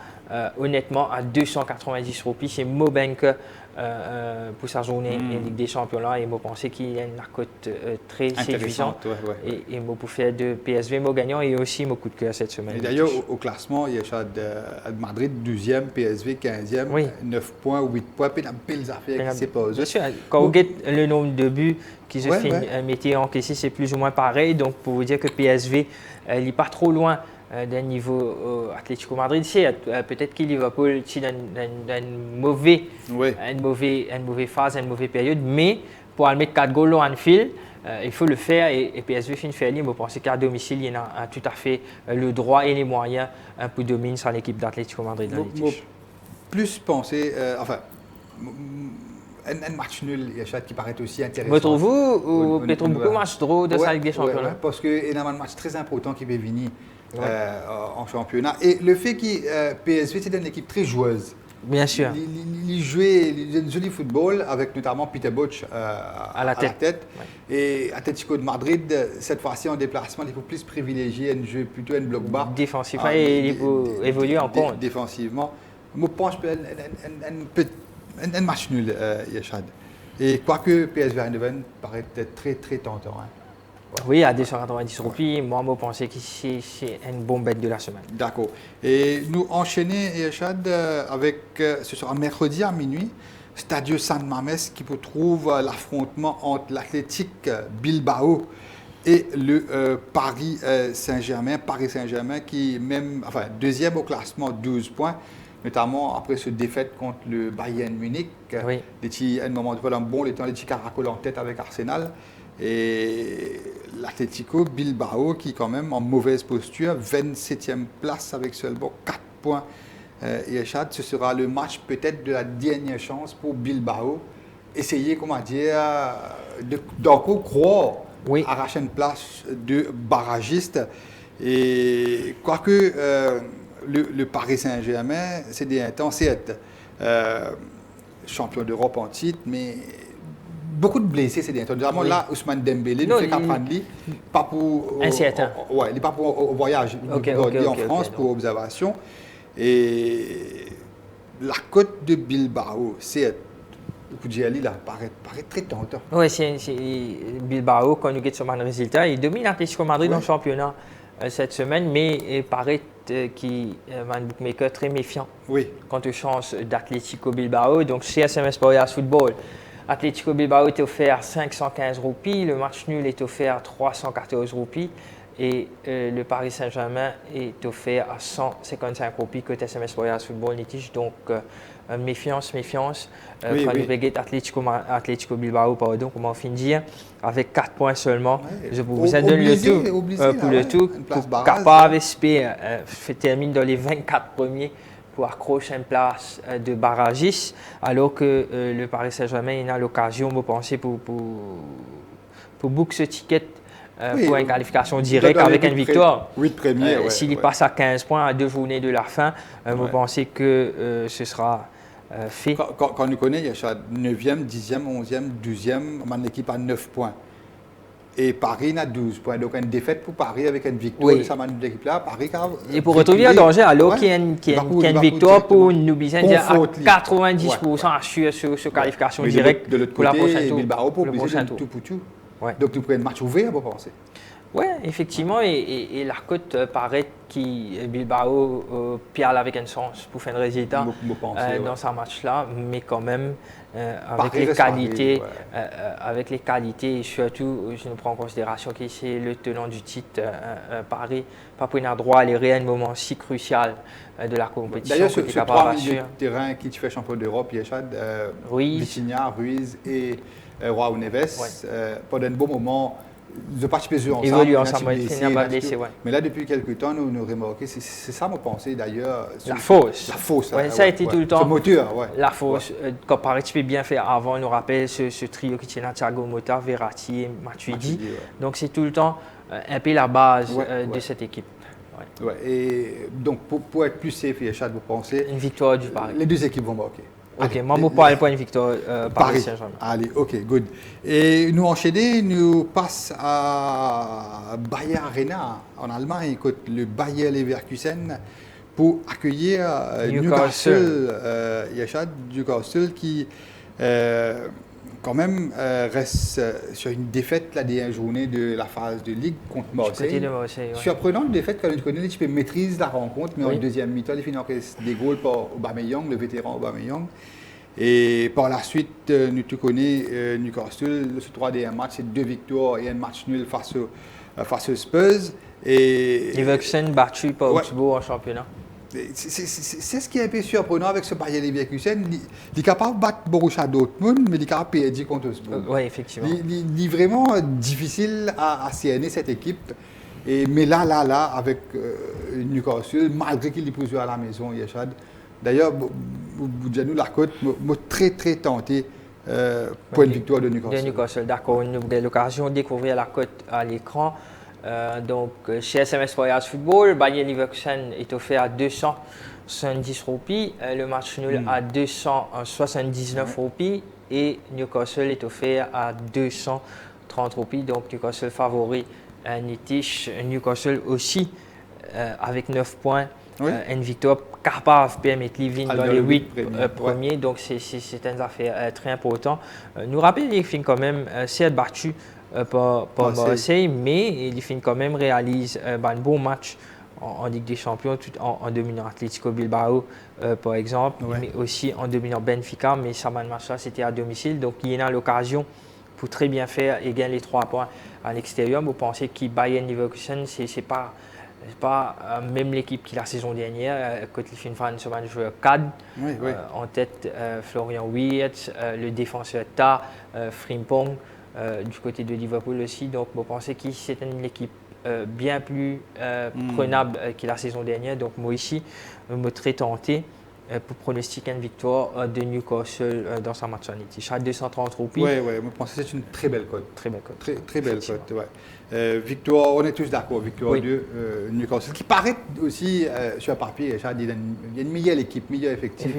honnêtement, à 290 roupies, c'est Mobank pour sa journée en Ligue des Champions là, et je pense qu'il y a une cote très séduisante. Et je peux faire de PSV mon gagnant et aussi mon coup de cœur cette semaine.
Et d'ailleurs, au classement, il y a de Madrid 12e, PSV 15e, 9 points, 8 points, puis il y a belles affaires qui s'est posées.
Bien sûr, quand vous regardez le nombre de buts qu'ils ont fait encaissés, c'est plus ou moins pareil. Donc pour vous dire que PSV n'est pas trop loin d'un niveau Atlético Madrid, c'est peut-être que Liverpool est dans une mauvaise phase, une mauvaise période, mais pour aller mettre 4 goals à Anfield, il faut le faire et PSV fait une faire libre. Je pense qu'à domicile, il y a tout à fait le droit et les moyens pour dominer sur l'équipe d'Atlético Madrid.
Plus penser, un match nul, qui paraît aussi intéressant.
Vous trouvez ou peut-être beaucoup de matchs drôles de sa Ligue des Champions?
Parce qu'il y a un match très important qui va venir en championnat. Et le fait que PSV, c'est une équipe très joueuse.
Bien sûr.
Il jouait un joli football avec notamment Peter Bosz à la tête. Ouais. Et Atlético de Madrid, cette fois-ci en déplacement, il faut plus privilégier un jeu plutôt un bloc bas.
Défensivement, il faut évoluer encore.
Défensivement. Je pense un match nul, Yachad. Et quoique PSV Eindhoven paraît être très très tentant.
Oui, à 290 roupies, moi, je pensais que c'est une bonne bête de la semaine.
D'accord. Et nous enchaînons, Yachad, avec, ce sera mercredi à minuit, Stadio San Mamés, qui trouve l'affrontement entre l'Athletic Bilbao et le Paris Saint-Germain qui est même, deuxième au classement, 12 points. Notamment après ce défaite contre le Bayern Munich. Oui. Un moment de bon, les petits caracoles en tête avec Arsenal. Et l'Atlético Bilbao qui est quand même en mauvaise posture, 27e place avec seulement 4 points. Et ce sera le match peut-être de la dernière chance pour Bilbao. Essayer, d'encore croire arracher une place de barragiste. Et quoique... Le Paris Saint-Germain, c'est des temps, c'est champion d'Europe en titre, mais beaucoup de blessés, c'est des temps. Notamment là, Ousmane Dembélé, il fait 4 ans de pas pour...
Incertain.
Il n'est pas pour voyage, il est en France pour observation. Et la côte de Bilbao, c'est... là, paraît très tentant.
Oui, c'est Bilbao, quand nous avons un résultat, il domine l'Atlético Madrid dans le championnat cette semaine, mais il paraît qu'il est un bookmaker très méfiant quant aux chances d'Atlético Bilbao. Donc chez SMS Sports Football, Atlético Bilbao est offert 515 roupies, le match nul est offert 314 roupies et le Paris Saint-Germain est offert à 155 roupies côté SMS Sports Football litige. Donc méfiance. Quand nous regardons Atlético Bilbao, comment finir avec 4 points seulement. Je vous donne le tout pour le tout, pour capable d'espérer terminer dans les 24 premiers pour accrocher une place de barragiste, alors que le Paris Saint-Germain a l'occasion, je pense, pour booker ce ticket pour une qualification directe avec une victoire. S'il passe à 15 points à 2 journées de la fin, je pense que ce sera... fait.
Quand nous connaissons, il y a 9e, 10e, 11e, 12e, mon équipe a 9 points. Et Paris a 12 points. Donc, une défaite pour Paris avec une victoire de sa équipe-là. Paris
et pour retrouver un danger, alors qu'il y a une victoire pour nous bien dire à 90% assuré sur qualification directe
de l'autre
pour la prochaine
tour.
Bilbao
pour le prochain tour. Donc, tu prends un match ouvert, vous pensez?
Oui, effectivement, et la côte paraît que Bilbao perd avec un sens pour faire un résultat dans ce match-là, mais quand même avec les qualités, avec les qualités et surtout, je ne prends en considération que c'est le tenant du titre Paris, pas pour un droit à les réels moments si cruciaux de la compétition.
D'ailleurs, ce 3 milieux de terrain qui tu fais champion d'Europe, Yachad, Vitinha, Ruiz et João Neves, pendant un bon moment. Ils ont participé ensemble, mais là depuis quelques temps nous remarquons, c'est ça mon pensée d'ailleurs.
La fausse. Ça a été tout le temps.
Ce moteur,
la fausse. Quand participer bien fait avant, on nous rappelle ce trio qui tient Thiago Motta, Verratti et Matuidi. Donc c'est tout le temps un peu la base de cette équipe.
Et donc pour être plus safe, Yachad, vous pensez
une victoire du Paris.
Les deux équipes vont marquer.
Ok, moi, je parle pour une victoire Paris Saint-Germain.
Allez, ok, good. Et nous enchaîner, nous passons à Bayer Arena en Allemagne, écoute, le Bayer Leverkusen, pour accueillir Newcastle, Yachad, Newcastle qui quand même reste sur une défaite la dernière journée de la phase de Ligue contre Marseille. Surprenant une défaite quand on connaît l'équipe maîtrise la rencontre, mais en deuxième mi-temps, il finit en des goals par Aubameyang, le vétéran Aubameyang. Et par la suite, nous te connais Newcastle, ce 3 derniers matchs, c'est 2 victoires et un match nul face aux Spurs. Et
Leverkusen battu par Augsbourg en championnat.
C'est ce qui est un peu surprenant avec ce Bayer Leverkusen. Il est capable de battre Borussia Dortmund, mais il est capable de perdre contre Augsbourg.
Oui, effectivement.
Il est vraiment difficile à cerner cette équipe. Mais là, avec Newcastle, malgré qu'il est plus à la maison, Yachad. D'ailleurs, nous la côte, m'a très tenté pour une victoire de Newcastle.
De Newcastle, d'accord. Nous avons l'occasion de découvrir la côte à l'écran. Donc, chez SMS Voyage Football, Bayer Leverkusen est offert à 270 roupies, le match nul à 279 roupies et Newcastle est offert à 230 roupies. Donc, Newcastle favori Nitish, Newcastle aussi avec 9 points, une victoire capable de permettre Livin dans les 8 premiers. Donc, c'est une affaire très importante. Nous rappelons qu'il finit quand même certes battu par Marseille, mais il finit quand même réalise un bon match en Ligue des Champions en dominant Atlético Bilbao par exemple, mais aussi en dominant Benfica, mais ça match là c'était à domicile, donc il y a l'occasion pour très bien faire et gagner les 3 points à l'extérieur. Vous pensez que Bayern Leverkusen c'est pas même l'équipe qui la saison dernière, quand il fait une sur un joueur cadre, en tête Florian Wirtz, le défenseur Ta, Frimpong. Du côté de Liverpool aussi, donc vous pensez que c'est une équipe bien plus prenable que la saison dernière, donc moi ici, je me très tenté pour pronostiquer une victoire de Newcastle dans sa match en Itish à 230 roupies.
Oui, je pense que c'est une très belle cote.
Très belle cote.
Très belle cote, victoire, on est tous d'accord, victoire de Newcastle, qui paraît aussi sur papier, il y a une meilleure équipe, meilleur effectif.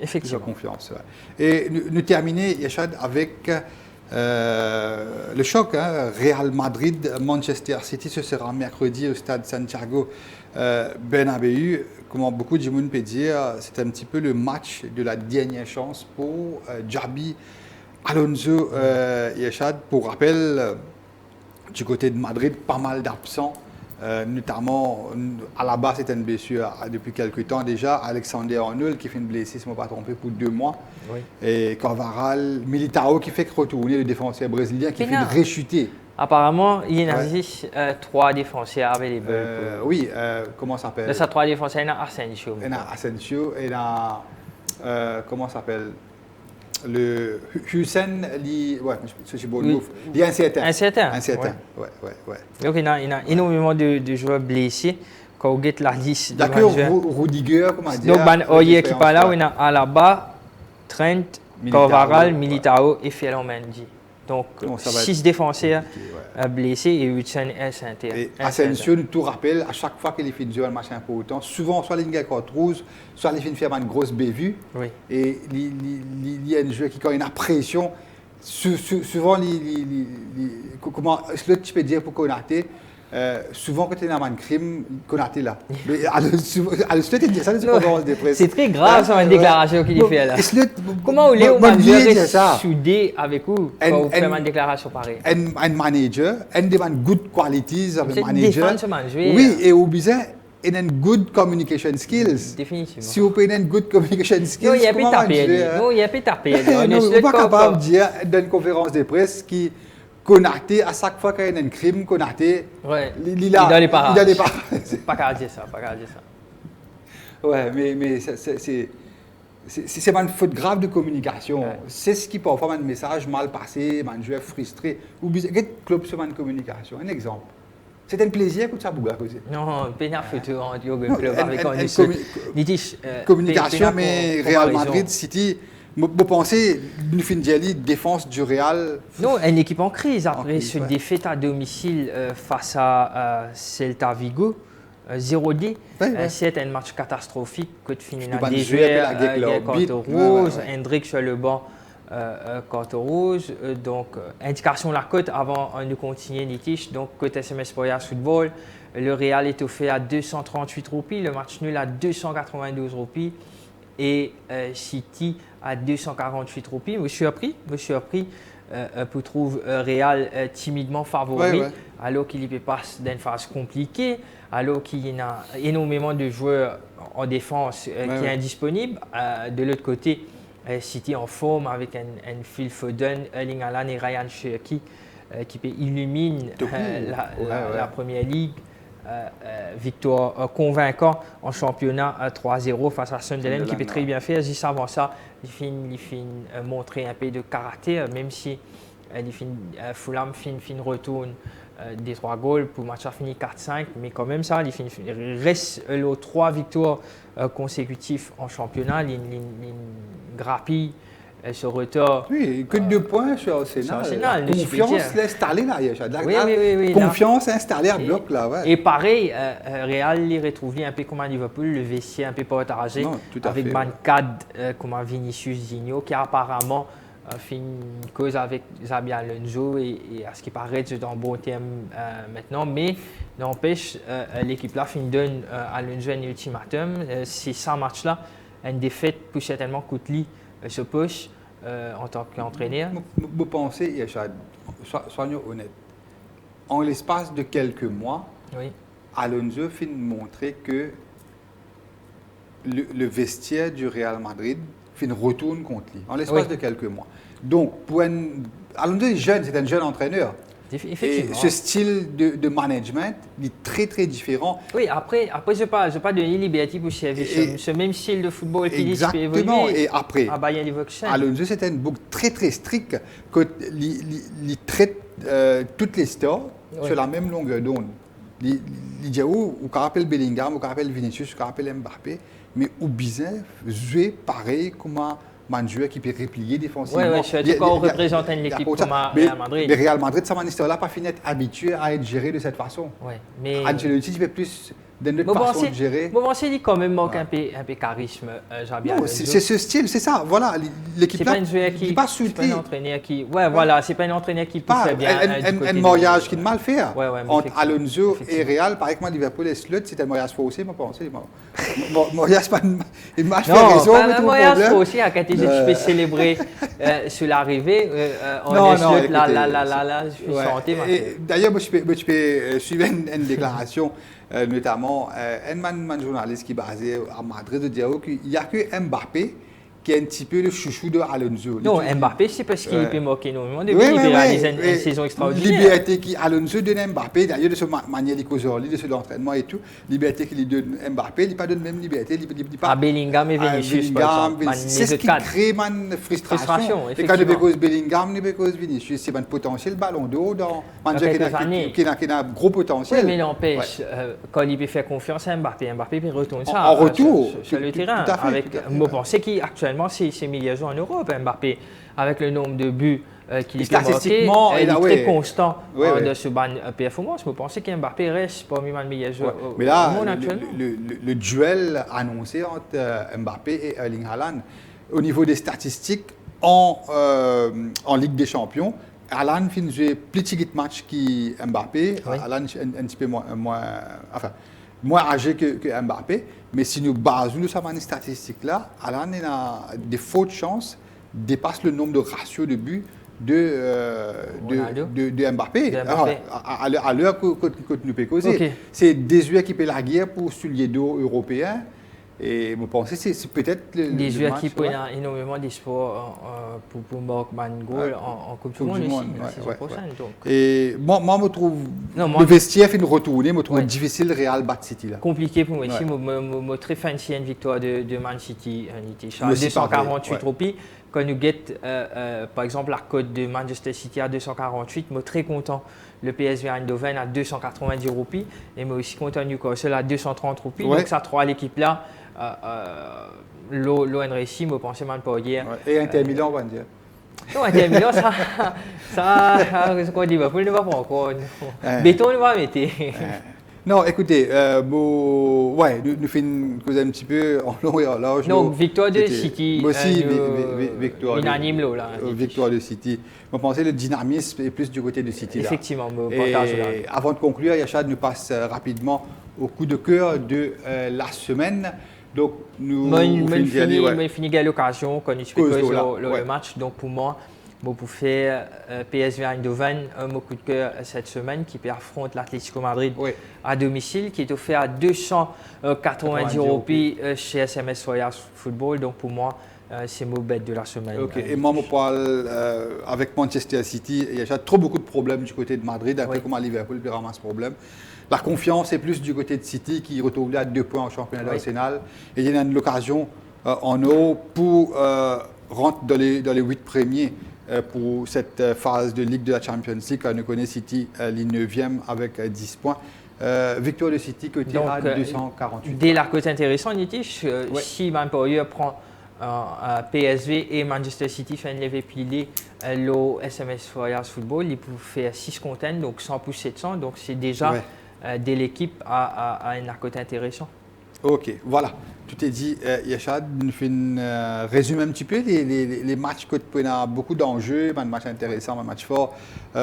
Effectivement.
Confiance. Et nous terminer, Yachad, avec le choc, Real Madrid-Manchester City, ce sera mercredi au stade Santiago Bernabéu. Comment beaucoup de monde peut dire, c'est un petit peu le match de la dernière chance pour Xabi Alonso Yachad. Pour rappel, du côté de Madrid, pas mal d'absents. Notamment, à la base, c'était une blessure depuis quelques temps déjà. Alexander Arnold qui fait une blessure, si je ne me pas trompé, pour 2 mois. Et Carvajal, Militao qui fait retourner le défenseur brésilien qui fait rechuter.
Apparemment, il y a 3 défenseurs available.
Comment ça s'appelle?
De ces 3 défenseurs, il y a Asensio.
Il y a Asensio, il y a comment ça s'appelle? Le Hussein, il est incertain.
Donc, il y a énormément de joueurs blessés. Quand on regarde la liste,
d'accord, Rudiger, comment dire.
Donc, Oyer qui parle là, il y a Alaba, Trent, Carvajal, Militao et Ferland Mendy. Donc, 6 défenseurs blessés et Hudson est incertain.
Asensio nous tout rappelle, à chaque fois qu'il fait un match important, souvent soit il y a une carte rouge, soit il fait une grosse bévue. Et il y a un joueur qui, quand il a pression, souvent, comment est-ce que tu peux dire pour Konaté, souvent quand tu es dans un crime, Konaté là. Alors, tu dis ça dans une conférence de presse.
C'est très grave, ça, une déclaration qu'il fait là. Comment vous voulez soudé avec vous quand vous faites une déclaration pareille?
Un manager, un des good qualities of a manager.
Oui,
et au besoin, il a une good communication skills.
Définitivement.
Si vous avez une good communication skills,
non, il n'y a pas tapé. Non, il n'y a pas tapé.
On n'est pas capable de dire dans une conférence de presse qui Konaté, à chaque fois qu'il y a un crime, Konaté,
il est dans les parages. Pas qu'à dire ça.
Ouais, mais c'est une faute grave de communication. Ouais. C'est ce qui peut faire un message mal passé, un joueur frustré. Ou bien, quel club sur une communication? Un exemple. C'est un plaisir que ça bouge à côté.
Non, pénard photo en Diogo Club avec
communication, mais Real Madrid, City. Vous pensez une fin de défense du Real?
Non, une équipe en crise après ce défaite à domicile face à Celta Vigo. 0-D, c'est un match catastrophique que tu finis dans des joueurs, carte rouge, Hendrik sur le banc, carte rouge. Donc, indication la cote avant de continuer les tiges. Donc, côté SMS Spoyas Football, le Real est offert à 238 roupies, le match nul à 292 roupies et City à 248 roupies. Je suis appris pour trouver Real timidement favori, alors qu'il y passe dans une phase compliquée, alors qu'il y a énormément de joueurs en défense qui sont indisponibles. De l'autre côté, City en forme avec un Phil Foden, Erling Haaland et Ryan Cherki qui illumine la Première Ligue. Victoire convaincant en championnat 3-0 face à Sunderland qui peut très bien faire. Juste avant ça, il finit montrer un peu de caractère, même si Fulham retourne des 3 goals pour le match a fini 4-5, mais quand même ça, il reste les 3 victoires consécutives en championnat, il grappille ce retard.
Oui, que 2 points sur Arsenal. Confiance installée là,
oui,
confiance installée à bloc là. Ouais.
Et pareil, Real les retrouve un peu comme à Liverpool, le vestiaire un peu partagé avec Mancad comme Vinicius Zinho qui apparemment fait une cause avec Xabi Alonso et à ce qui paraît c'est dans bon terme maintenant, mais n'empêche l'équipe là donne Alonso un ultimatum. C'est ça match là, une défaite pour certainement Koutli se push en tant qu'entraîneur.
Vous pensez, Yachad, soyons honnêtes, en l'espace de quelques mois, Alonso fin montrer que le vestiaire du Real Madrid retourne contre lui, en l'espace de quelques mois. Donc, Alonso est jeune, c'est un jeune entraîneur. Et ce style de management est très très différent.
Oui, après je ne pas donner liberté pour ce même style de football qui
exactement. Et après,
à Bayern Leverkusen.
Alonso c'est un book très très strict il traite toutes les stars sur la même longueur d'onde. Il dit ou qu'on appelle Bellingham, ou qu'on appelle Vinicius, ou qu'on appelle Mbappé, mais au bizarre, jouer pareil comme un joueur qui peut replier défensivement.
Oui, quand on représente une équipe comme Real Madrid.
Mais Real Madrid, ça m'a là pas fini d'être habitué à être géré de cette façon.
Mais
Ancelotti, il fait plus d'une autre façon de gérer.
Bon, il quand même manque un peu charisme.
C'est ce style, c'est ça. Voilà, l'équipe là,
il
n'est pas soutenu.
C'est pas un entraîneur qui, c'est pas un entraîneur qui pousse bien.
Un mariage qui est mal fait entre Alonso et Real. Par exemple, Liverpool et Slot, c'est un mariage faussé, je pense. Mariage pas une mal fait raison.
Un mariage faussé à côté, je peux célébrer sur l'arrivée. On est Slot là, je suis santé.
D'ailleurs, je peux suivre une déclaration. Notamment un journaliste qui est basé à Madrid de dire qu'il n'y a que Mbappé qui est un petit peu le chouchou de Alonso.
Non, Mbappé, c'est parce qu'il peut moquer énormément de lui. Il réalise une saison extraordinaire.
Liberté qui Alonso donne Mbappé, d'ailleurs de ce manière de ce l'entraînement et tout, liberté qu'il donne Mbappé, il n'a pas de même liberté.
À Bellingham et Vinicius,
c'est ce qui crée une frustration. Et quand il cause Bellingham, il cause Vinicius, c'est un potentiel ballon d'eau dans qui a un gros potentiel.
Oui, mais n'empêche, quand il peut faire confiance à Mbappé peut retourner ça
en retour
sur le terrain. Vous pensez qu'actuellement, c'est milliers en Europe, Mbappé, avec le nombre de buts qu'il peut marquer, il est très constant de ce ban performance. Vous pensez qu'Mbappé reste parmi les meilleurs joueurs au monde actuellement?
Le duel annoncé entre Mbappé et Erling Haaland, au niveau des statistiques en Ligue des Champions, Alan fin joué plus de matchs que Mbappé.
Oui.
Alan un petit peu moins âgé que Mbappé. Mais si nous basons sur ces statistiques-là, Alan a des fortes chances dépasse le nombre de ratios de buts de Mbappé. À l'heure que nous pouvons causer.
Okay.
C'est des joueurs qui peuvent la guerre pour soulier d'eau européen. Et je pense que c'est peut-être
des joueurs qui prennent énormément d'espoir pour marquer un goal en Coupe du Monde aussi, la saison prochaine. Donc.
Et moi, je trouve le vestiaire fait retourner, je trouve difficile de Real battre City là.
Compliqué pour moi ici, je très fancy une victoire de Man City, 248 roupies. Quand nous guette par exemple la cote de Manchester City à 248, je suis très content. Le PSV Eindhoven à 290 roupies et moi aussi content Newcastle à 230 roupies. Donc ça trois l'équipe là. L'ONRC, je pensais même pas hier.
Et Inter Milan, on va dire.
Non, Inter Milan, ce qu'on dit, Liverpool ne va pas encore. Béton ne va mettre.
Non, écoutez, nous faisons un petit peu en long et en large.
Donc, victoire de City.
Moi aussi, victoire
unanime là.
Victoire de City. Je pensais que le dynamisme est plus du côté de City.
Effectivement,
et avant de conclure, Yachad nous passe rapidement au coup de cœur de la semaine. Donc, nous
fini l'occasion quand nous faisons le match. Donc, pour moi, pour faire PSV Eindhoven, un coup de cœur cette semaine qui affronte l'Atlético Madrid à domicile, qui est offert à 290 roupies chez SMS Royal Football. Donc, pour moi, c'est mon bête de la semaine.
Okay. Et moi, je parle avec Manchester City. Il y a trop beaucoup de problèmes du côté de Madrid, un peu comme à Liverpool, il ramasse problème. La confiance est plus du côté de City qui retrouve à 2 points en championnat national. Et il y a une occasion en eau pour rentrer dans les 8 premiers pour cette phase de Ligue de la Champions League. Nous connaissons City, les 9e avec 10 points. Victoire de City côté à 248.
Dès la côte intéressante, si Manpower prend PSV et Manchester City fait lever pilé le SMS Royal Football, il peut faire 6 contents, donc 100 pour 700. Donc c'est déjà de l'équipe à un côté intéressant.
Ok, voilà. Tout est dit, Yachad. Nous faisons résumer un petit peu les matchs qui ont beaucoup d'enjeux, un match intéressant, un match fort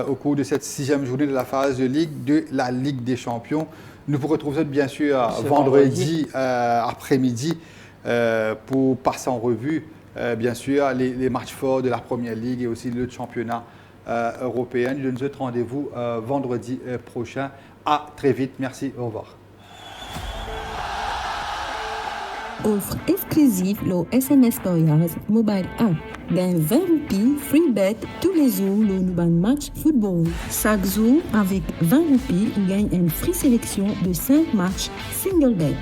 au cours de cette 6e journée de la phase de Ligue de la Ligue des Champions. Nous vous retrouvons bien sûr vendredi après-midi pour passer en revue bien sûr les matchs forts de la Première Ligue et aussi le championnat européen. Nous donne rendez-vous vendredi prochain. À très vite. Merci. Au revoir.
Offre exclusive le SMS Royals Mobile App. Gagne 20 roupies free bet tous les jours le nouveau match football. Chaque jour, avec 20 roupies, on gagne une free sélection de 5 matchs single bet.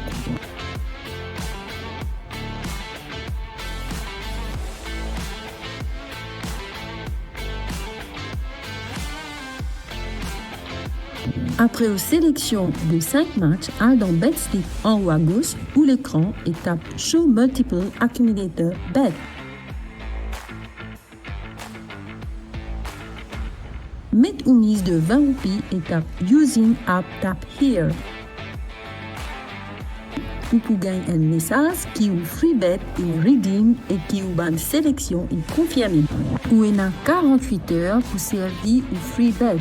Après une sélection de 5 matchs, allez dans BetStick en haut à gauche ou l'écran et tape Show Multiple Accumulator Bet. Mettez une mise de 20 roupies et tape Using App Tap Here. Vous pouvez gagner un message qui est free bet et redeem et qui est une sélection et confirmée. Ou en a 48 heures pour servir au free bet.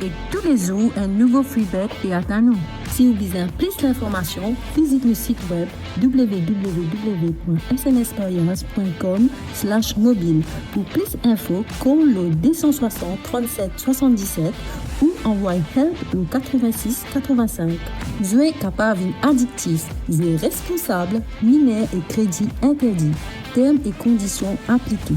Et tous les jours, un nouveau free bet est à nous. Si vous voulez plus d'informations, visitez le site web www.smsexperience.com/mobile pour plus d'infos, call le 260 37 77 ou envoyez help au 86 85. Jouer capable addictif, jouer responsable, mineur et crédit interdit. Termes et conditions appliqués.